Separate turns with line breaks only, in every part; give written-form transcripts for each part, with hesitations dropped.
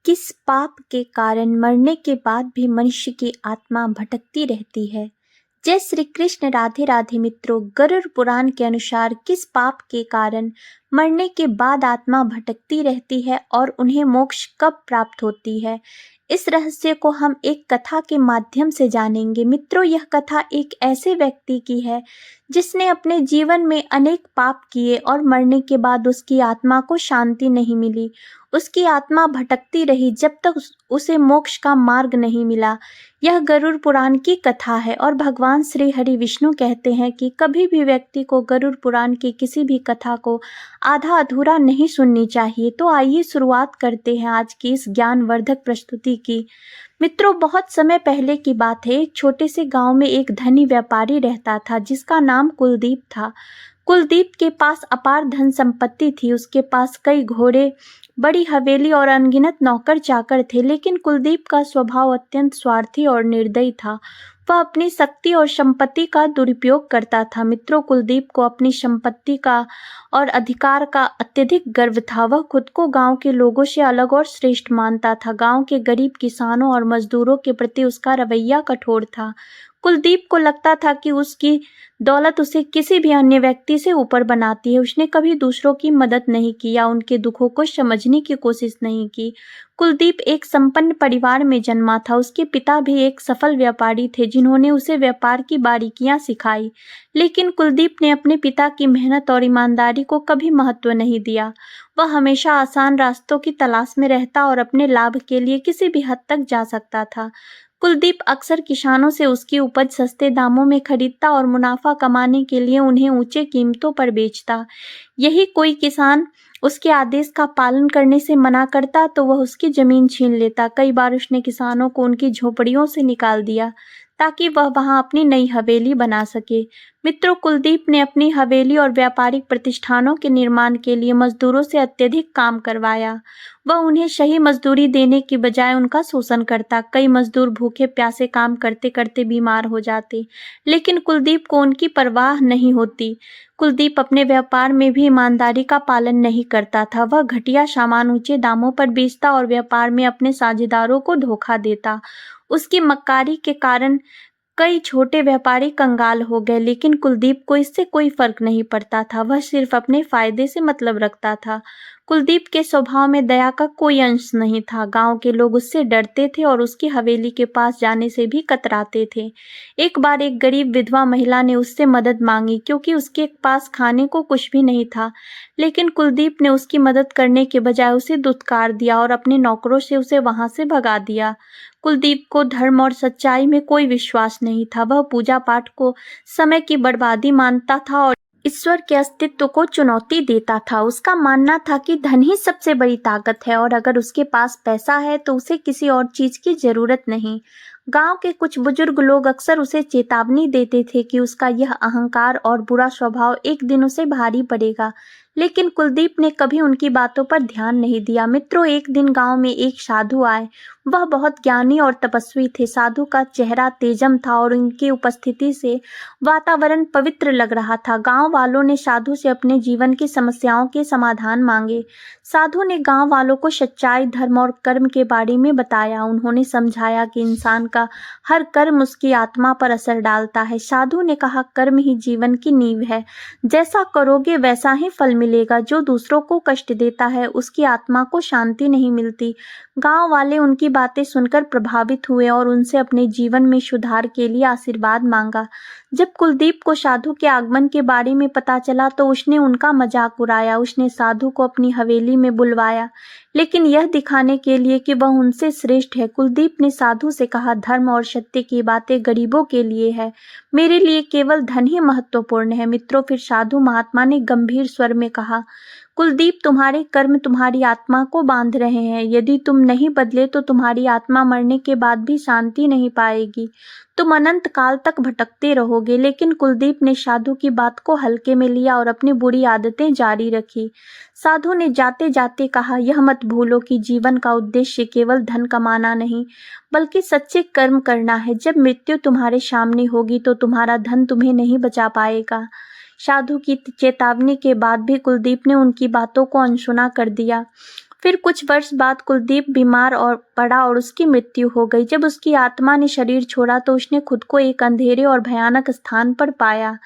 किस पाप के कारण मरने के बाद भी मनुष्य की आत्मा भटकती रहती है। जय श्री कृष्ण। राधे राधे मित्रों, गरुड़ पुराण के अनुसार किस पाप के कारण मरने के बाद आत्मा भटकती रहती है और उन्हें मोक्ष कब प्राप्त होती है, इस रहस्य को हम एक कथा के माध्यम से जानेंगे। मित्रों, यह कथा एक ऐसे व्यक्ति की है जिसने अपने जीवन में अनेक पाप किए और मरने के बाद उसकी आत्मा को शांति नहीं मिली। उसकी आत्मा भटकती रही जब तक उसे मोक्ष का मार्ग नहीं मिला। यह गरुड़ पुराण की कथा है और भगवान श्री हरि विष्णु कहते हैं कि कभी भी व्यक्ति को गरुड़ पुराण की किसी भी कथा को आधा अधूरा नहीं सुननी चाहिए। तो आइए शुरुआत करते हैं आज की इस ज्ञानवर्धक प्रस्तुति की। मित्रों, बहुत समय पहले की बात है। एक छोटे से गांव में एक धनी व्यापारी रहता था जिसका नाम कुलदीप था। कुलदीप के पास अपार धन संपत्ति थी। उसके पास कई घोड़े, बड़ी हवेली और अनगिनत नौकर चाकर थे, लेकिन कुलदीप का स्वभाव अत्यंत स्वार्थी और निर्दयी था। वह अपनी शक्ति और संपत्ति का दुरुपयोग करता था। मित्रों, कुलदीप को अपनी संपत्ति का और अधिकार का अत्यधिक गर्व था। वह खुद को गांव के लोगों से अलग और श्रेष्ठ मानता था। गांव के गरीब किसानों और मजदूरों के प्रति उसका रवैया कठोर था। कुलदीप को लगता था कि उसकी दौलत उसे किसी भी अन्य व्यक्ति से ऊपर बनाती है। उसने कभी दूसरों की मदद नहीं की या उनके दुखों को समझने की कोशिश नहीं की। कुलदीप एक संपन्न परिवार में जन्मा था। उसके पिता भी एक सफल व्यापारी थे जिन्होंने उसे व्यापार की बारीकियां सिखाई। लेकिन कुलदीप ने अपने पिता की मेहनत और ईमानदारी को कभी महत्व नहीं दिया। वह हमेशा आसान रास्तों की तलाश में रहता और अपने लाभ के लिए किसी भी हद तक जा सकता था। कुलदीप अक्सर किसानों से उसकी उपज सस्ते दामों में खरीदता और मुनाफा कमाने के लिए उन्हें ऊंचे कीमतों पर बेचता। यही कोई किसान उसके आदेश का पालन करने से मना करता तो वह उसकी जमीन छीन लेता। कई बार उसने किसानों को उनकी झोपड़ियों से निकाल दिया ताकि वह वहां अपनी नई हवेली बना सके। मित्रों, कुलदीप ने अपनी हवेली और व्यापारिक प्रतिष्ठानों के निर्माण के लिए मजदूरों से अत्यधिक काम करवाया। वह उन्हें सही मजदूरी देने की बजाय उनका शोषण करता। कई मजदूर भूखे प्यासे काम करते करते बीमार हो जाते, लेकिन कुलदीप को उनकी परवाह नहीं होती। कुलदीप अपने व्यापार में भी ईमानदारी का पालन नहीं करता था। वह घटिया सामान ऊंचे दामों पर बेचता और व्यापार में अपने साझेदारों को धोखा देता। उसकी मक्कारी के कारण कई छोटे व्यापारी कंगाल हो गए, लेकिन कुलदीप को इससे कोई फर्क नहीं पड़ता था। वह सिर्फ अपने फायदे से मतलब रखता था। कुलदीप के स्वभाव में दया का कोई अंश नहीं था। गांव के लोग उससे डरते थे और उसकी हवेली के पास जाने से भी कतराते थे। एक बार एक गरीब विधवा महिला ने उससे मदद मांगी क्योंकि उसके पास खाने को कुछ भी नहीं था, लेकिन कुलदीप ने उसकी मदद करने के बजाय उसे दुत्कार दिया और अपने नौकरों से उसे वहां से भगा दिया। कुलदीप को धर्म और सच्चाई में कोई विश्वास नहीं था। वह पूजा पाठ को समय की बर्बादी मानता था और ईश्वर के अस्तित्व को चुनौती देता था। उसका मानना था कि धन ही सबसे बड़ी ताकत है और अगर उसके पास पैसा है तो उसे किसी और चीज की जरूरत नहीं। गांव के कुछ बुजुर्ग लोग अक्सर उसे चेतावनी देते थे कि उसका यह अहंकार और बुरा स्वभाव एक दिन उसे भारी पड़ेगा, लेकिन कुलदीप ने कभी उनकी बातों पर ध्यान नहीं दिया। मित्रों, एक दिन गांव में एक साधु आए। वह बहुत ज्ञानी और तपस्वी थे। साधु का चेहरा तेजम था और उनकी उपस्थिति से वातावरण पवित्र लग रहा था। गांव वालों ने साधु से अपने जीवन की समस्याओं के समाधान मांगे। साधु ने गांव वालों को सच्चाई, धर्म और कर्म के बारे में बताया। उन्होंने समझाया कि इंसान का हर कर्म उसकी आत्मा पर असर डालता है। साधु ने कहा, कर्म ही जीवन की नींव है। जैसा करोगे वैसा ही फल मिलेगा। जो दूसरों को कष्ट देता है उसकी आत्मा को शांति नहीं मिलती। गांव वाले उनकी बातें सुनकर प्रभावित हुए और उनसे अपने जीवन में सुधार के लिए आशीर्वाद मांगा। जब कुलदीप को साधु के आगमन के बारे में पता चला तो उसने उनका मजाक उड़ाया। उसने साधु को अपनी हवेली में बुलवाया, लेकिन यह दिखाने के लिए कि वह उनसे श्रेष्ठ है। कुलदीप ने साधु से कहा, धर्म और सत्य की बातें गरीबों के लिए है, मेरे लिए केवल धन ही महत्वपूर्ण है। मित्रों, फिर साधु महात्मा ने गंभीर स्वर में कहा, कुलदीप, तुम्हारे कर्म तुम्हारी आत्मा को बांध रहे हैं। यदि तुम नहीं बदले तो तुम्हारी आत्मा मरने के बाद भी शांति नहीं पाएगी। तुम अनंत काल तक भटकते रहोगे। लेकिन कुलदीप ने साधु की बात को हल्के में लिया और अपनी बुरी आदतें जारी रखी। साधु ने जाते जाते कहा, यह मत भूलो कि जीवन का उद्देश्य केवल धन कमाना नहीं, बल्कि सच्चे कर्म करना है। जब मृत्यु तुम्हारे सामने होगी तो तुम्हारा धन तुम्हें नहीं बचा पाएगा। साधु की चेतावनी के बाद भी कुलदीप ने उनकी बातों को अनसुना कर दिया। फिर कुछ वर्ष बाद कुलदीप बीमार और पड़ा और उसकी मृत्यु हो गई। जब उसकी आत्मा ने शरीर छोड़ा तो उसने खुद को एक अंधेरे और भयानक स्थान पर पाया।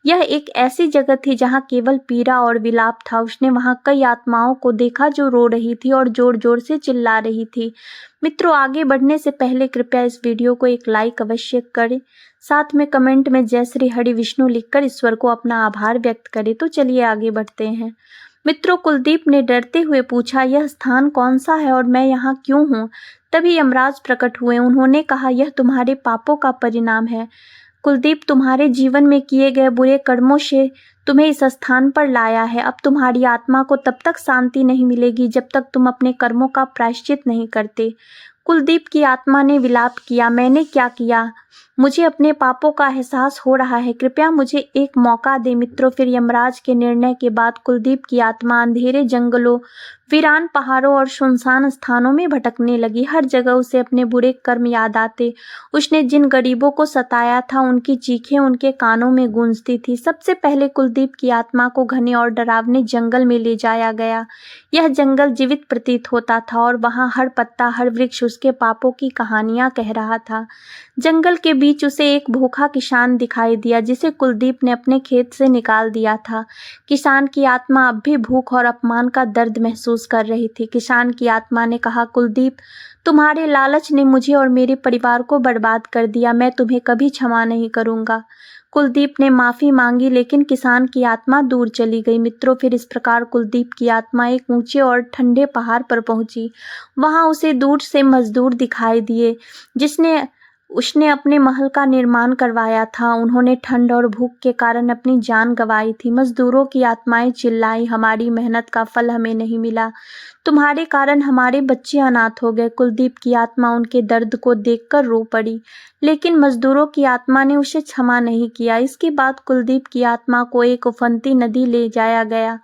यह एक ऐसी जगह थी जहाँ केवल पीड़ा और विलाप था। उसने वहाँ कई आत्माओं को देखा जो रो रही थी और जोर जोर से चिल्ला रही थी। मित्रों, आगे बढ़ने से पहले कृपया इस वीडियो को एक लाइक अवश्य करें, साथ में कमेंट में जय श्री हरि विष्णु लिखकर ईश्वर को अपना आभार व्यक्त करें। तो चलिए आगे बढ़ते हैं। मित्रों, कुलदीप ने डरते हुए पूछा, यह स्थान कौन सा है और मैं यहाँ क्यों हूँ? तभी यमराज प्रकट हुए। उन्होंने कहा, यह तुम्हारे पापों का परिणाम है। कुलदीप, तुम्हारे जीवन में किए गए बुरे कर्मों से तुम्हें इस स्थान पर लाया है। अब तुम्हारी आत्मा को तब तक शांति नहीं मिलेगी जब तक तुम अपने कर्मों का प्रायश्चित नहीं करते। कुलदीप की आत्मा ने विलाप किया, मैंने क्या किया? मुझे अपने पापों का एहसास हो रहा है, कृपया मुझे एक मौका दे। मित्रों, फिर यमराज के निर्णय के बाद कुलदीप की आत्मा अंधेरे जंगलों, वीरान पहाड़ों और सुनसान स्थानों में भटकने लगी। हर जगह उसे अपने बुरे कर्म याद आते। उसने जिन गरीबों को सताया था उनकी चीखें उनके कानों में गूंजती थी। सबसे पहले कुलदीप की आत्मा को घने और डरावने जंगल में ले जाया गया। यह जंगल जीवित प्रतीत होता था और वहाँ हर पत्ता, हर वृक्ष उसके पापों की कहानियां कह रहा था। जंगल के बीच उसे एक भूखा किसान दिखाई दिया जिसे कुलदीप ने अपने खेत से निकाल दिया था। किसान की आत्मा अब भी भूख और अपमान का दर्द महसूस कर रही थी। किसान की आत्मा ने कहा, कुलदीप, तुम्हारे लालच ने मुझे और मेरे परिवार को बर्बाद कर दिया। मैं तुम्हें कभी क्षमा नहीं करूंगा। कुलदीप ने माफी मांगी लेकिन किसान की आत्मा दूर चली गई। मित्रों, फिर इस प्रकार कुलदीप की आत्मा एक ऊंचे और ठंडे पहाड़ पर पहुंची। वहां उसे दूर से मजदूर दिखाई दिए जिसने उसने अपने महल का निर्माण करवाया था। उन्होंने ठंड और भूख के कारण अपनी जान गंवाई थी। मजदूरों की आत्माएं चिल्लाई, हमारी मेहनत का फल हमें नहीं मिला, तुम्हारे कारण हमारे बच्चे अनाथ हो गए। कुलदीप की आत्मा उनके दर्द को देखकर रो पड़ी, लेकिन मजदूरों की आत्मा ने उसे क्षमा नहीं किया। इसके बाद कुलदीप की आत्मा को एक उफनती नदी ले जाया गया।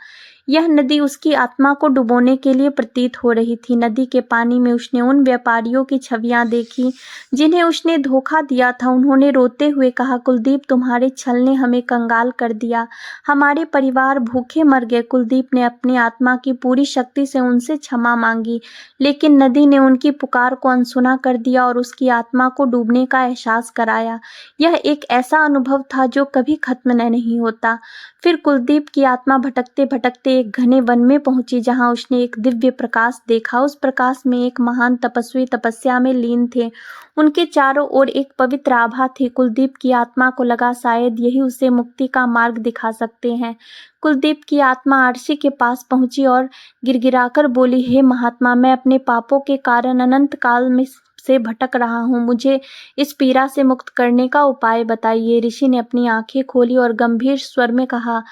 यह नदी उसकी आत्मा को डुबोने के लिए प्रतीत हो रही थी। नदी के पानी में उसने उन व्यापारियों की छवियां देखी जिन्हें उसने धोखा दिया था। उन्होंने रोते हुए कहा, कुलदीप, तुम्हारे छल ने हमें कंगाल कर दिया, हमारे परिवार भूखे मर गए। कुलदीप ने अपनी आत्मा की पूरी शक्ति से उनसे क्षमा मांगी, लेकिन नदी ने उनकी पुकार को अनसुना कर दिया और उसकी आत्मा को डूबने का एहसास कराया। यह एक ऐसा अनुभव था जो कभी खत्म नहीं होता। फिर कुलदीप की आत्मा भटकते भटकते एक घने वन में पहुंची जहां उसने एक दिव्य प्रकाश देखा। उस प्रकाश में एक महान तपस्वी तपस्या में लीन थे। उनके चारों ओर एक पवित्र आभा थी। कुलदीप की आत्मा को लगा शायद यही उसे मुक्ति का मार्ग दिखा सकते हैं। कुलदीप की आत्मा आरसी के पास पहुंची और गिड़गिड़ाकर बोली, हे महात्मा, मैं अपने पापों के कारण अनंत काल में से भटक रहा हूँ, मुझे इस पीड़ा से मुक्त करने का उपाय बताइए। ऋषि ने अपनी आंखें खोली और गंभीर स्वर में कहा,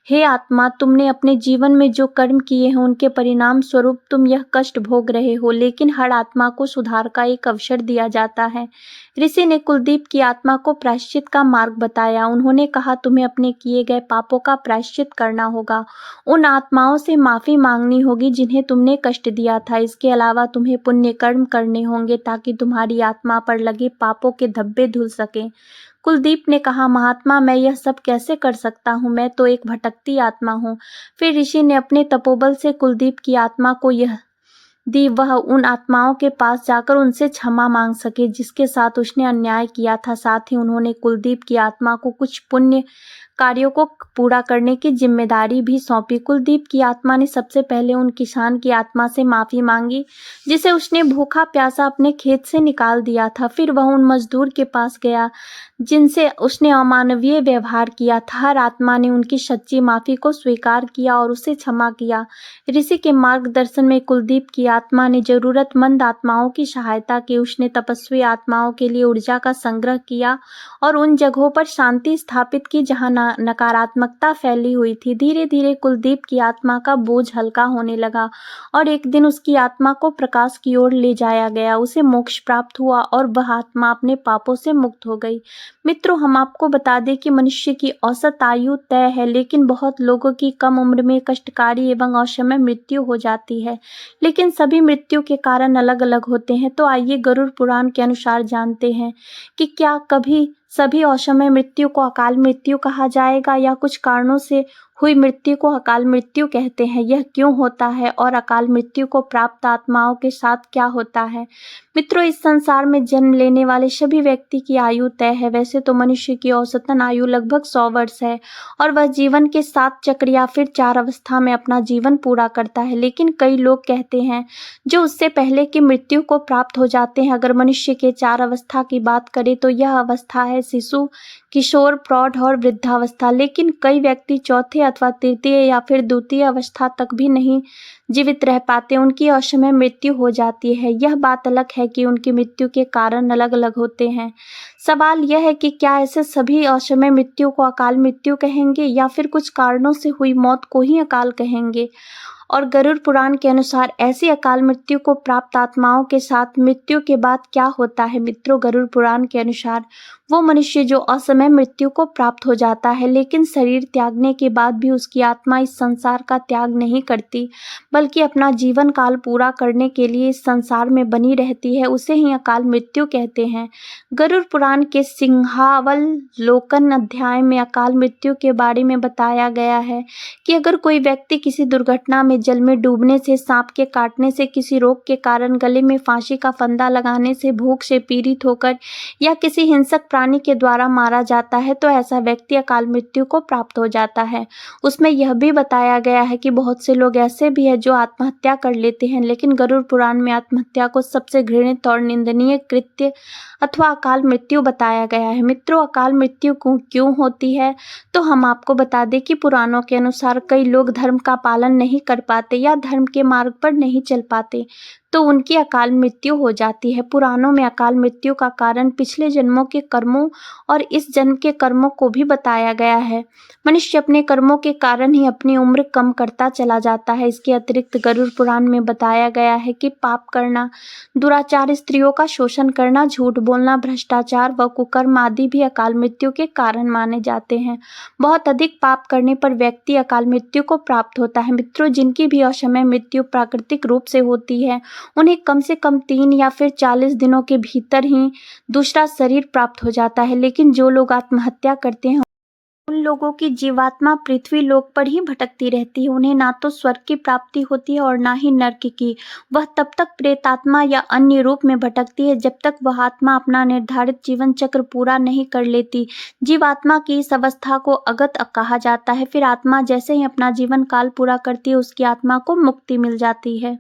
हे आत्मा, तुमने अपने जीवन में जो कर्म किए हैं उनके परिणाम स्वरूप तुम यह कष्ट भोग रहे हो, लेकिन हर आत्मा को सुधार का एक अवसर दिया जाता है। ऋषि ने कुलदीप की आत्मा को प्रायश्चित का मार्ग बताया। उन्होंने कहा, तुम्हें अपने किए गए पापों का प्रायश्चित करना होगा, उन आत्माओं से माफी मांगनी होगी जिन्हें तुमने कष्ट दिया था। इसके अलावा तुम्हें पुण्य कर्म करने होंगे ताकि तुम्हारी आत्मा पर लगे पापों के धब्बे धुल सकें। कुलदीप ने कहा, महात्मा, मैं यह सब कैसे कर सकता हूँ, मैं तो एक भटकती आत्मा हूँ। फिर ऋषि ने अपने तपोबल से कुलदीप की आत्मा को यह दी वह उन आत्माओं के पास जाकर उनसे क्षमा मांग सके जिसके साथ उसने अन्याय किया था। साथ ही उन्होंने कुलदीप की आत्मा को कुछ पुण्य कार्यों को पूरा करने की जिम्मेदारी भी सौंपी। कुलदीप की आत्मा ने सबसे पहले उन किसान की आत्मा से माफी मांगी जिसे उसने भूखा प्यासा अपने खेत से निकाल दिया था। फिर वह उन मजदूर के पास गया जिनसे उसने अमानवीय व्यवहार किया था। हर आत्मा ने उनकी सच्ची माफी को स्वीकार किया और उसे क्षमा किया। ऋषि के मार्गदर्शन में कुलदीप की आत्मा ने जरूरतमंद आत्माओं की सहायता की। उसने तपस्वी आत्माओं के लिए ऊर्जा का संग्रह किया और उन जगहों पर शांति स्थापित की जहां नकारात्मकता फैली हुई थी। धीरे धीरे कुलदीप की आत्मा का बोझ हल्का होने लगा और एक दिन उसकी आत्मा को प्रकाश की ओर ले जाया गया। उसे मोक्ष प्राप्त हुआ और वह आत्मा अपने पापों से मुक्त हो गई। मित्रों, हम आपको बता दें कि मनुष्य की औसत आयु तय है, लेकिन बहुत लोगों की कम उम्र में कष्टकारी एवं असमय मृत्यु हो जाती है। लेकिन सभी मृत्यु के कारण अलग अलग होते हैं। तो आइए गरुड़ पुराण के अनुसार जानते हैं कि क्या कभी सभी असमय मृत्यु को अकाल मृत्यु कहा जाएगा या कुछ कारणों से हुई मृत्यु को अकाल मृत्यु कहते हैं। यह क्यों होता है और अकाल मृत्यु को प्राप्त आत्माओं के साथ क्या होता है? मित्रों, इस संसार में जन्म लेने वाले सभी व्यक्ति की आयु तय है। वैसे तो मनुष्य की औसतन आयु लगभग 100 वर्ष है और वह जीवन के 7 चक्र या फिर 4 अवस्था में अपना जीवन पूरा करता है, लेकिन कई लोग कहते हैं जो उससे पहले की मृत्यु को प्राप्त हो जाते हैं। अगर मनुष्य के 4 अवस्था की बात करें तो यह अवस्था है शिशु, किशोर, प्रौढ़ और वृद्धावस्था। लेकिन कई व्यक्ति चौथे अथवा तृतीय या फिर द्वितीय अवस्था तक भी नहीं जीवित रह पाते, उनकी असमय मृत्यु हो जाती है। यह बात अलग है कि उनकी मृत्यु के कारण अलग अलग होते हैं। सवाल यह है कि क्या ऐसे सभी असमय मृत्यु को अकाल मृत्यु कहेंगे या फिर कुछ कारणों से हुई मौत को ही अकाल कहेंगे? और गरुड़ पुराण के अनुसार ऐसी अकाल मृत्यु को प्राप्त आत्माओं के साथ मृत्यु के बाद क्या होता है? मित्रों, गरुड़ पुराण के अनुसार वो मनुष्य जो असमय मृत्यु को प्राप्त हो जाता है लेकिन शरीर त्यागने के बाद भी उसकी आत्मा इस संसार का त्याग नहीं करती बल्कि अपना जीवन काल पूरा करने के लिए इस संसार में बनी रहती है, उसे ही अकाल मृत्यु कहते हैं। गरुड़ पुराण के सिंहावलोकन अध्याय में अकाल मृत्यु के बारे में बताया गया है कि अगर कोई व्यक्ति किसी दुर्घटना में, जल में डूबने से, सांप के काटने से, किसी रोग के कारण, गले में फांसी का फंदा लगाने से, भूख से पीड़ित होकर या किसी हिंसक प्राणी के द्वारा मारा जाता है तो ऐसा व्यक्ति अकाल मृत्यु को प्राप्त हो जाता है। उसमें यह भी बताया गया है कि बहुत से लोग ऐसे भी हैं जो आत्महत्या कर लेते हैं, लेकिन गरुड़ पुराण में आत्महत्या को सबसे घृणित और निंदनीय कृत्य अथवा अकाल मृत्यु बताया गया है। मित्रों, अकाल मृत्यु क्यों होती है तो हम आपको बता दें कि पुराणों के अनुसार कई लोग धर्म का पालन नहीं कर पाते या धर्म के मार्ग पर नहीं चल पाते तो उनकी अकाल मृत्यु हो जाती है। पुराणों में अकाल मृत्यु का कारण पिछले जन्मों के कर्मों और इस जन्म के कर्मों को भी बताया गया है। मनुष्य अपने कर्मों के कारण ही अपनी उम्र कम करता चला जाता है। इसके अतिरिक्त गरुड़ पुराण में बताया गया है कि पाप करना, दुराचार, स्त्रियों का शोषण करना, झूठ बोलना, भ्रष्टाचार व कुकर्म आदि भी अकाल मृत्यु के कारण माने जाते हैं। बहुत अधिक पाप करने पर व्यक्ति अकाल मृत्यु को प्राप्त होता है। मित्रों, जिनकी भी असमय मृत्यु प्राकृतिक रूप से होती है उन्हें कम से कम 3 या फिर 40 दिनों के भीतर ही दूसरा शरीर प्राप्त हो जाता है। लेकिन जो लोग आत्महत्या करते हैं उन लोगों की जीवात्मा पृथ्वी लोक पर ही भटकती रहती है। उन्हें ना तो स्वर्ग की प्राप्ति होती है और ना ही नर्क की। वह तब तक प्रेतात्मा या अन्य रूप में भटकती है जब तक वह आत्मा अपना निर्धारित जीवन चक्र पूरा नहीं कर लेती। जीवात्मा की इस अवस्था को अगत कहा जाता है। फिर आत्मा जैसे ही अपना जीवन काल पूरा करती है उसकी आत्मा को मुक्ति मिल जाती है।